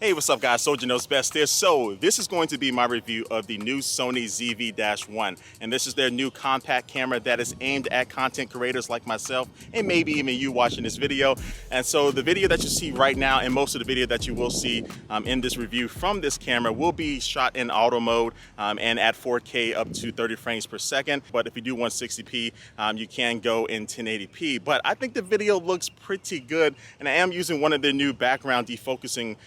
Hey, what's up guys? Soldier Knows Best here. So this is going to be my review of the new Sony ZV-1, and this is their new compact camera that is aimed at content creators like myself and maybe even you watching this video. And so the video that you see right now and most of the video that you will see in this review from this camera will be shot in auto mode and at 4K up to 30 frames per second. But if you do 160p, you can go in 1080p. But I think the video looks pretty good, and I am using one of their new background defocusing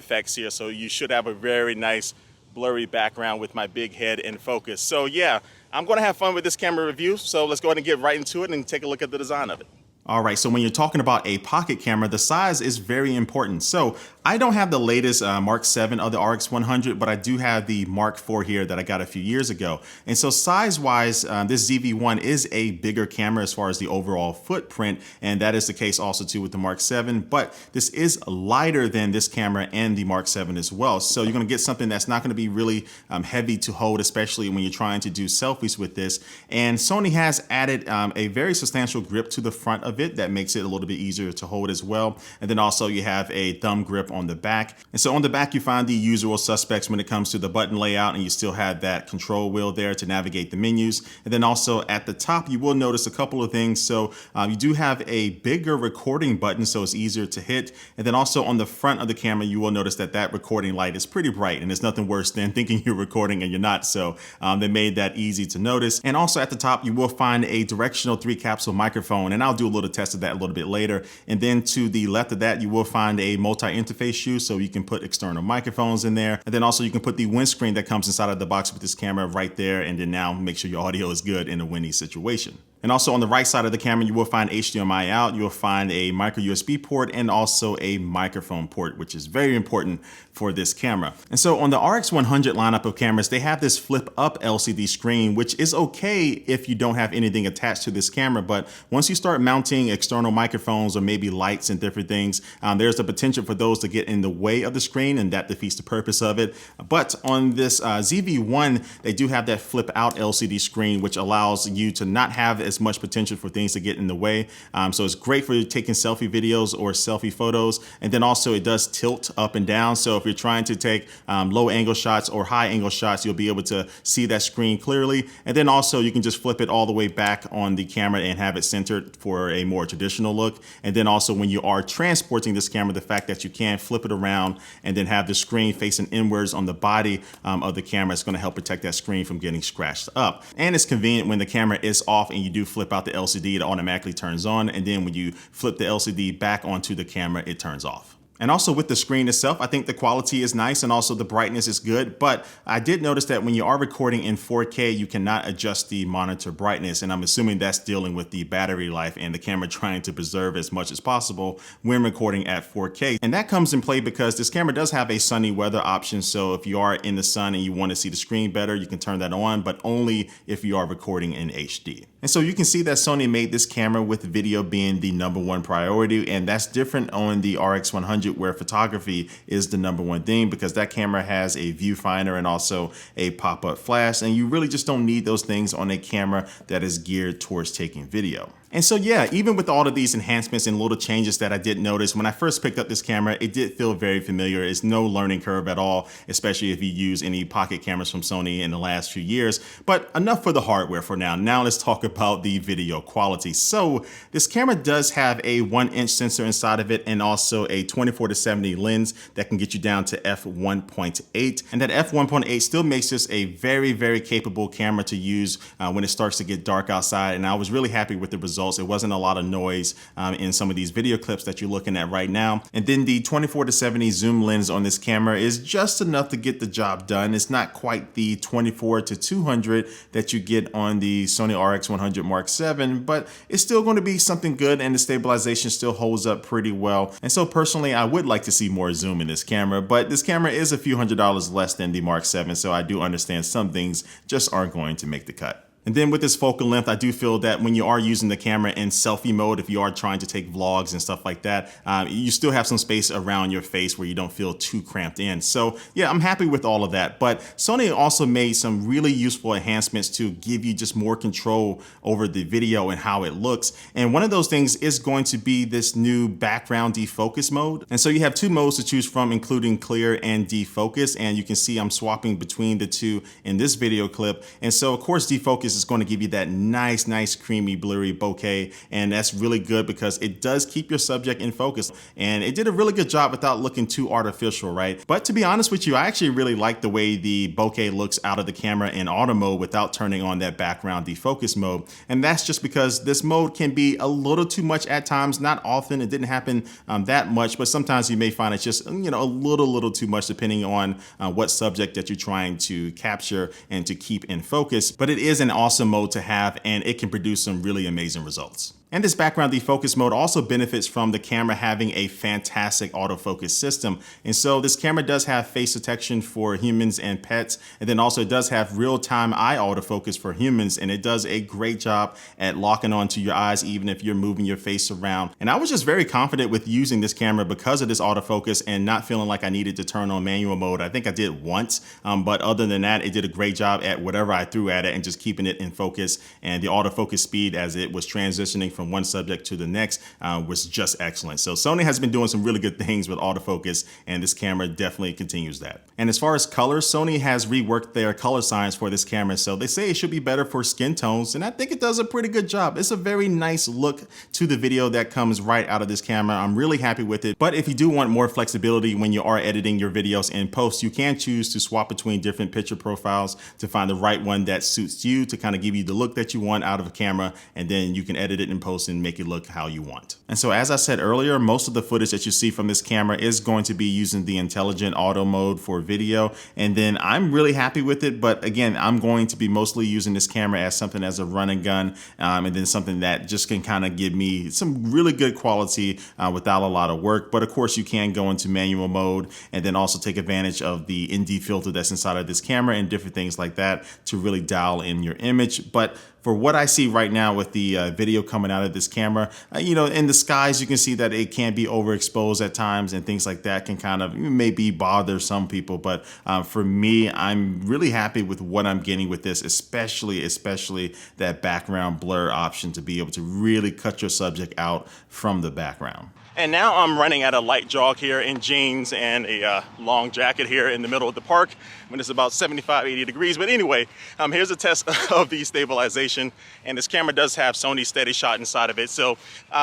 effects here, so you should have a very nice blurry background with my big head in focus. So yeah, I'm going to have fun with this camera review, so let's go ahead and get right into it and take a look at the design of it. All right, so when you're talking about a pocket camera, the size is very important. So I don't have the latest Mark 7 of the RX100, but I do have the Mark 4 here that I got a few years ago. And so size-wise, this ZV-1 is a bigger camera as far as the overall footprint, and that is the case also too with the Mark 7, but this is lighter than this camera and the Mark 7 as well. So you're gonna get something that's not gonna be really heavy to hold, especially when you're trying to do selfies with this. And Sony has added a very substantial grip to the front of it that makes it a little bit easier to hold as well. And then also you have a thumb grip on the back. And so on the back you find the usual suspects when it comes to the button layout, and you still have that control wheel there to navigate the menus. And then also at the top you will notice a couple of things. So you do have a bigger recording button, so it's easier to hit. And then also on the front of the camera you will notice that that recording light is pretty bright, and it's nothing worse than thinking you're recording and you're not. So they made that easy to notice. And also at the top you will find a directional 3-capsule microphone, and I'll do a little test of that a little bit later. And then to the left of that you will find a multi-interface shoe, so you can put external microphones in there. And then also you can put the windscreen that comes inside of the box with this camera right there, and then now make sure your audio is good in a windy situation. And also on the right side of the camera, you will find HDMI out, you'll find a micro USB port, and also a microphone port, which is very important for this camera. And so on the RX100 lineup of cameras, they have this flip up LCD screen, which is okay if you don't have anything attached to this camera. But once you start mounting external microphones or maybe lights and different things, there's the potential for those to get in the way of the screen, and that defeats the purpose of it. But on this ZV-1, they do have that flip out LCD screen, which allows you to not have as much potential for things to get in the way. So it's great for taking selfie videos or selfie photos. And then also it does tilt up and down. So if you're trying to take low angle shots or high angle shots, you'll be able to see that screen clearly. And then also you can just flip it all the way back on the camera and have it centered for a more traditional look. And then also when you are transporting this camera, the fact that you can flip it around and then have the screen facing inwards on the body of the camera is going to help protect that screen from getting scratched up. And it's convenient when the camera is off and you do flip out the LCD, it automatically turns on, and then when you flip the LCD back onto the camera, it turns off. And also with the screen itself, I think the quality is nice and also the brightness is good, but I did notice that when you are recording in 4K, you cannot adjust the monitor brightness, and I'm assuming that's dealing with the battery life and the camera trying to preserve as much as possible when recording at 4K. And that comes in play because this camera does have a sunny weather option, so if you are in the sun and you want to see the screen better, you can turn that on, but only if you are recording in HD. And so you can see that Sony made this camera with video being the #1 priority, and that's different on the RX100 where photography is the #1 thing, because that camera has a viewfinder and also a pop-up flash, and you really just don't need those things on a camera that is geared towards taking video. And so yeah, even with all of these enhancements and little changes that I did notice, when I first picked up this camera, it did feel very familiar. It's no learning curve at all, especially if you use any pocket cameras from Sony in the last few years. But enough for the hardware for now. Now let's talk about the video quality. So this camera does have a 1-inch sensor inside of it, and also a 24-70 lens that can get you down to f1.8. And that f1.8 still makes this a very, very capable camera to use when it starts to get dark outside. And I was really happy with the results. It wasn't a lot of noise in some of these video clips that you're looking at right now. And then the 24-70 zoom lens on this camera is just enough to get the job done. It's not quite the 24-200 that you get on the Sony RX100 Mark 7, but it's still going to be something good, and the stabilization still holds up pretty well. And so personally, I would like to see more zoom in this camera, but this camera is a few $100s less than the Mark 7, so I do understand some things just aren't going to make the cut. And then with this focal length, I do feel that when you are using the camera in selfie mode, if you are trying to take vlogs and stuff like that, you still have some space around your face where you don't feel too cramped in. So yeah, I'm happy with all of that. But Sony also made some really useful enhancements to give you just more control over the video and how it looks. And one of those things is going to be this new background defocus mode. And so you have two modes to choose from, including clear and defocus. And you can see I'm swapping between the two in this video clip. And so of course, defocus is going to give you that nice, creamy, blurry bokeh. And that's really good because it does keep your subject in focus. And it did a really good job without looking too artificial, right? But to be honest with you, I actually really like the way the bokeh looks out of the camera in auto mode without turning on that background defocus mode. And that's just because this mode can be a little too much at times, not often. It didn't happen that much, but sometimes you may find it's just, a little too much depending on what subject that you're trying to capture and to keep in focus. But it is an awesome mode to have, and it can produce some really amazing results. And this background defocus mode also benefits from the camera having a fantastic autofocus system. And so this camera does have face detection for humans and pets. And then also it does have real-time eye autofocus for humans. And it does a great job at locking onto your eyes, even if you're moving your face around. And I was just very confident with using this camera because of this autofocus and not feeling like I needed to turn on manual mode. I think I did once, but other than that, it did a great job at whatever I threw at it and just keeping it in focus. And the autofocus speed as it was transitioning from one subject to the next was just excellent. So Sony has been doing some really good things with autofocus, and this camera definitely continues that. And as far as colors, Sony has reworked their color science for this camera. So they say it should be better for skin tones, and I think it does a pretty good job. It's a very nice look to the video that comes right out of this camera. I'm really happy with it. But if you do want more flexibility when you are editing your videos in post, you can choose to swap between different picture profiles to find the right one that suits you to kind of give you the look that you want out of a camera, and then you can edit it in post and make it look how you want. And so as I said earlier, most of the footage that you see from this camera is going to be using the intelligent auto mode for video. And then I'm really happy with it. But again, I'm going to be mostly using this camera as something as a run and gun, and then something that just can kind of give me some really good quality without a lot of work. But of course you can go into manual mode and then also take advantage of the ND filter that's inside of this camera and different things like that to really dial in your image. But for what I see right now with the video coming out of this camera, in the skies, you can see that it can be overexposed at times and things like that can kind of maybe bother some people. But for me, I'm really happy with what I'm getting with this, especially that background blur option to be able to really cut your subject out from the background. And now I'm running at a light jog here in jeans and a long jacket here in the middle of the park when it's about 75, 80 degrees. But anyway, here's a test of the stabilization. And this camera does have Sony Steady Shot inside of it. So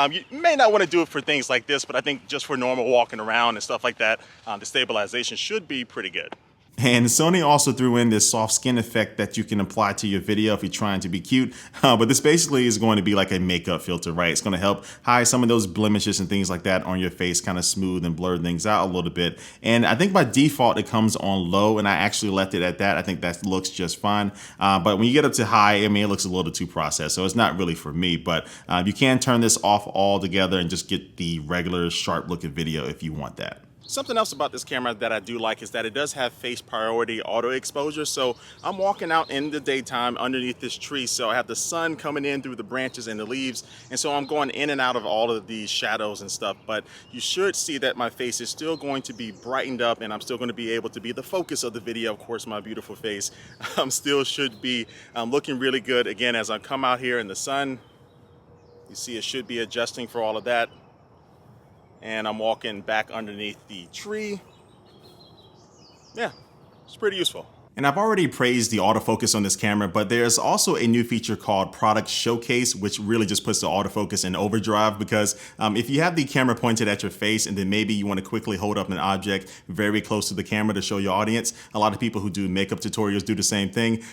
you may not want to do it for things like this, but I think just for normal walking around and stuff like that, the stabilization should be pretty good. And Sony also threw in this soft skin effect that you can apply to your video if you're trying to be cute. But this basically is going to be like a makeup filter, right? It's going to help hide some of those blemishes and things like that on your face, kind of smooth and blur things out a little bit. And I think by default, it comes on low, and I actually left it at that. I think that looks just fine. But when you get up to high, it looks a little too processed. So it's not really for me, but you can turn this off altogether and just get the regular sharp looking video if you want that. Something else about this camera that I do like is that it does have face priority auto exposure. So I'm walking out in the daytime underneath this tree. So I have the sun coming in through the branches and the leaves. And so I'm going in and out of all of these shadows and stuff. But you should see that my face is still going to be brightened up, and I'm still going to be able to be the focus of the video. Of course, my beautiful face still should be looking really good. Again, as I come out here in the sun, you see it should be adjusting for all of that. And I'm walking back underneath the tree. Yeah, it's pretty useful. And I've already praised the autofocus on this camera, but there's also a new feature called Product Showcase, which really just puts the autofocus in overdrive, because if you have the camera pointed at your face and then maybe you want to quickly hold up an object very close to the camera to show your audience, a lot of people who do makeup tutorials do the same thing.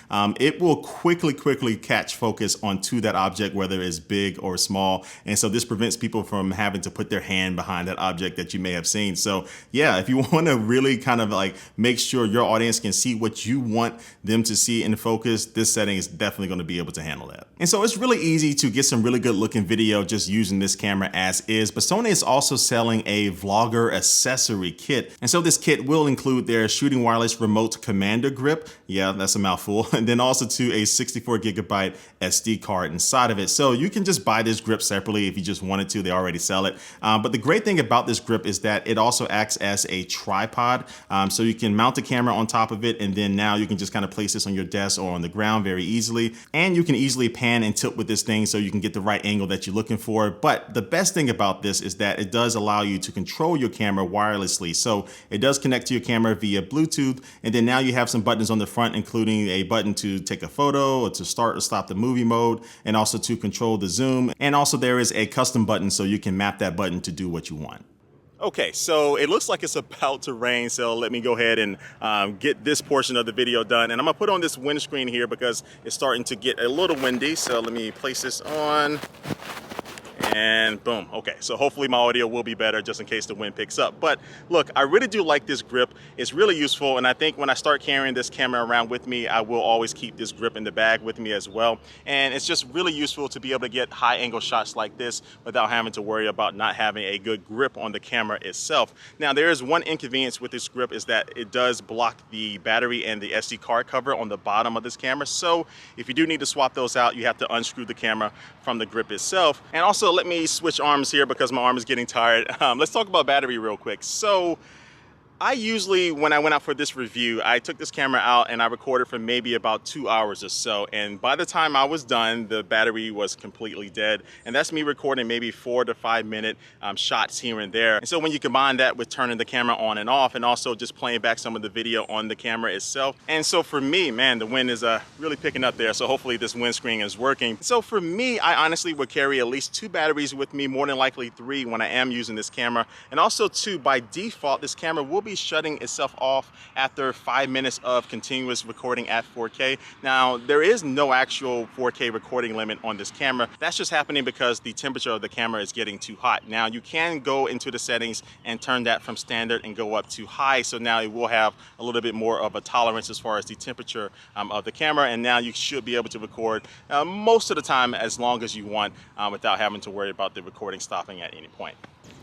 It will quickly catch focus onto that object, whether it's big or small. And so this prevents people from having to put their hand behind that object that you may have seen. So yeah, if you want to really kind of like make sure your audience can see what you you want them to see in focus, this setting is definitely going to be able to handle that. And so it's really easy to get some really good looking video just using this camera as is, but Sony is also selling a vlogger accessory kit. And so this kit will include their shooting wireless remote commander grip. Yeah, that's a mouthful. And then also to a 64GB SD card inside of it. So you can just buy this grip separately if you just wanted to. They already sell it. But the great thing about this grip is that it also acts as a tripod. So you can mount the camera on top of it, and then now you can just kind of place this on your desk or on the ground very easily. And you can easily pan and tilt with this thing so you can get the right angle that you're looking for. But the best thing about this is that it does allow you to control your camera wirelessly. So it does connect to your camera via Bluetooth. And then now you have some buttons on the front, including a button to take a photo or to start or stop the movie mode, and also to control the zoom. And also there is a custom button so you can map that button to do what you want. Okay, so it looks like it's about to rain, so let me go ahead and get this portion of the video done. And I'm gonna put on this windscreen here because it's starting to get a little windy. So let me place this on. And boom. Okay, so hopefully my audio will be better just in case the wind picks up. But look, I really do like this grip. It's really useful, and I think when I start carrying this camera around with me, I will always keep this grip in the bag with me as well. And it's just really useful to be able to get high angle shots like this without having to worry about not having a good grip on the camera itself. Now, there is one inconvenience with this grip, is that it does block the battery and the SD card cover on the bottom of this camera. So if you do need to swap those out, you have to unscrew the camera from the grip itself. And also, let me switch arms here because my arm is getting tired. Let's talk about battery real quick. So I usually, when I went out for this review, I took this camera out and I recorded for maybe about 2 hours or so. And by the time I was done, the battery was completely dead. And that's me recording maybe 4 to 5 minute shots here and there. And so when you combine that with turning the camera on and off, and also just playing back some of the video on the camera itself. And so for me, man, the wind is really picking up there. So hopefully this windscreen is working. So for me, I honestly would carry at least 2 batteries with me, more than likely 3 when I am using this camera. And also 2, by default, this camera will be shutting itself off after 5 minutes of continuous recording at 4K. Now, there is no actual 4K recording limit on this camera. That's just happening because the temperature of the camera is getting too hot. Now, you can go into the settings and turn that from standard and go up to high. So now it will have a little bit more of a tolerance as far as the temperature of the camera. And now you should be able to record most of the time as long as you want without having to worry about the recording stopping at any point.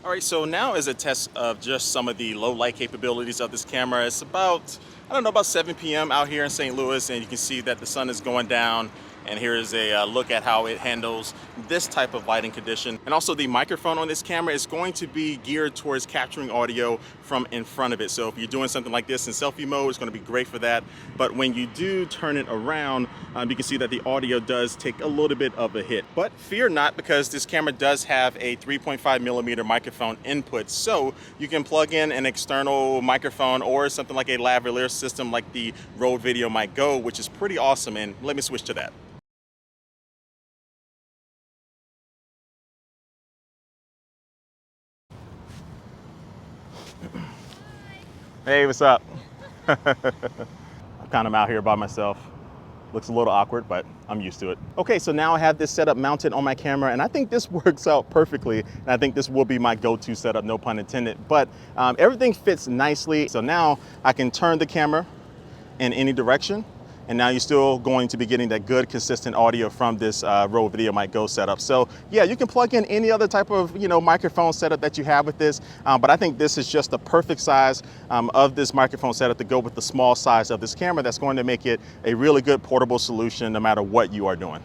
All right, so now is a test of just some of the low light capabilities of this camera. It's about, I don't know, about 7 p.m. out here in St. Louis, and you can see that the sun is going down. And here is a look at how it handles this type of lighting condition. And also the microphone on this camera is going to be geared towards capturing audio from in front of it. So if you're doing something like this in selfie mode, it's going to be great for that. But when you do turn it around, you can see that the audio does take a little bit of a hit. But fear not, because this camera does have a 3.5mm microphone input. So you can plug in an external microphone or something like a lavalier system like the Rode Video Mic Go, which is pretty awesome. And let me switch to that. Hey, what's up? I'm kind of out here by myself. Looks a little awkward, but I'm used to it. Okay, so now I have this setup mounted on my camera, and I think this works out perfectly. And I think this will be my go-to setup, no pun intended. But everything fits nicely. So now I can turn the camera in any direction. And now you're still going to be getting that good, consistent audio from this Rode Video Mic Go setup. So yeah, you can plug in any other type of microphone setup that you have with this, but I think this is just the perfect size of this microphone setup to go with the small size of this camera. That's going to make it a really good portable solution no matter what you are doing.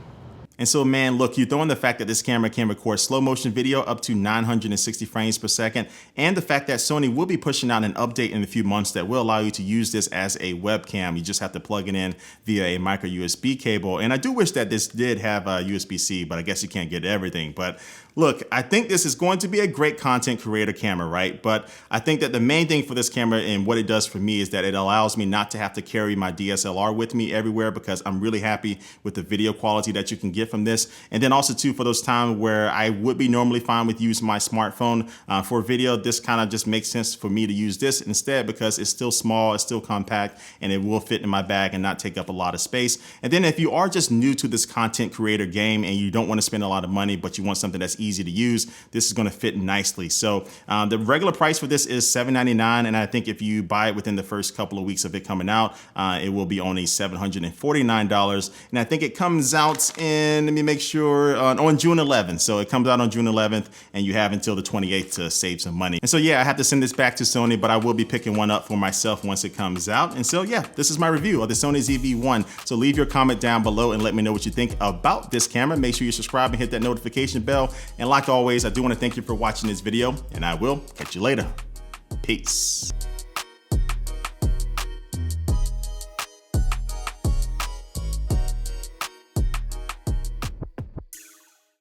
And so, man, look, you throw in the fact that this camera can record slow motion video up to 960 frames per second, and the fact that Sony will be pushing out an update in a few months that will allow you to use this as a webcam. You just have to plug it in via a micro USB cable. And I do wish that this did have a USB-C, but I guess you can't get everything. But look, I think this is going to be a great content creator camera, right? But I think that the main thing for this camera and what it does for me is that it allows me not to have to carry my DSLR with me everywhere, because I'm really happy with the video quality that you can get from this. And then also too, for those times where I would be normally fine with using my smartphone for video, this kind of just makes sense for me to use this instead, because it's still small, it's still compact, and it will fit in my bag and not take up a lot of space. And then if you are just new to this content creator game and you don't want to spend a lot of money, but you want something that's easy to use. This is gonna fit nicely. So the regular price for this is $799, and I think if you buy it within the first couple of weeks of it coming out, it will be only $749. And I think it comes out in, let me make sure, on June 11th. So it comes out on June 11th, and you have until the 28th to save some money. And so yeah, I have to send this back to Sony, but I will be picking one up for myself once it comes out. And so yeah, this is my review of the Sony ZV-1. So leave your comment down below and let me know what you think about this camera. Make sure you subscribe and hit that notification bell. And like always, I do want to thank you for watching this video, and I will catch you later. Peace.